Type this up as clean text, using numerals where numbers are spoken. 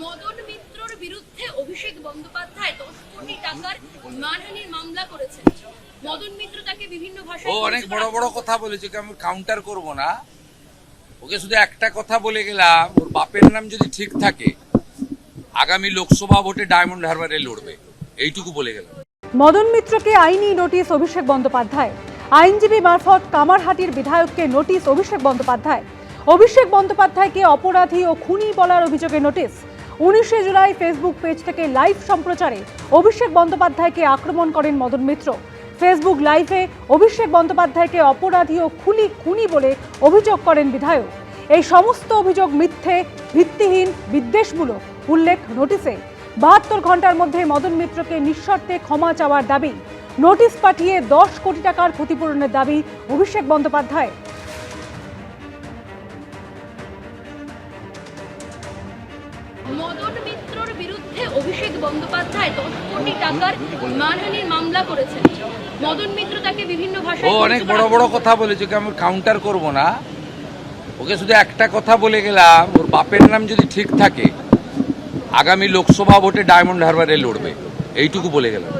মদন মিত্রর বিরুদ্ধে অভিষেক বন্দ্যোপাধ্যায় 10 কোটি টাকার মানহানির মামলা করেছেন। মদন মিত্র তাকে বিভিন্ন ভাষায় অনেক বড় বড় কথা বলেছে, আমি কাউন্টার করব না। ওকে শুধু একটা কথা বলে গেলাম, ওর বাপের নাম যদি ঠিক থাকে আগামী লোকসভা ভোটে ডায়মন্ড হারবারে লড়বে, এইটুকু বলে গেলাম। মদন মিত্রকে আইনি নোটিশ অভিষেক বন্দ্যোপাধ্যায়। আইনজীবী মারফত কামারহাটির বিধায়ককে নোটিশ অভিষেক বন্দ্যোপাধ্যায়। অভিষেক বন্দ্যোপাধ্যায়কে অপরাধী ও খুনি বলার অভিযোগে নোটিশ। 19 জুলাই ফেসবুক পেজ থেকে লাইভ সম্প্রচারে অভিষেক বন্দ্যোপাধ্যায়কে আক্রমণ করেন মদন মিত্র। ফেসবুক লাইভে অভিষেক বন্দ্যোপাধ্যায়কে অপরাধী ও খুনি বলে অভিযোগ করেন বিধায়ক। এই সমস্ত অভিযোগ মিথ্যে, ভিত্তিহীন, বিদ্বেষমূলক উল্লেখ নোটিশে। 72 ঘন্টার মধ্যে মদন মিত্রকে নিঃশর্তে ক্ষমা চাওয়ার দাবি। নোটিশ পাঠিয়ে 10 কোটি টাকার ক্ষতিপূরণের দাবি অভিষেক বন্দ্যোপাধ্যায়। মদন মিত্রর বিরুদ্ধে অভিষেক বন্দ্যোপাধ্যায় 10 কোটি টাকার মানহানির মামলা করেছেন। মদন মিত্র তাকে বিভিন্ন ভাষায় অনেক বড় বড় কথা বলেছে, আমি কাউন্টার করব না। ওকে শুধু একটা কথা বলে গেলাম, ওর বাপের নাম যদি ঠিক থাকে আগামী লোকসভা ভোটে ডায়মন্ড হারবারে লড়বে, এইটুকু বলে গেলাম।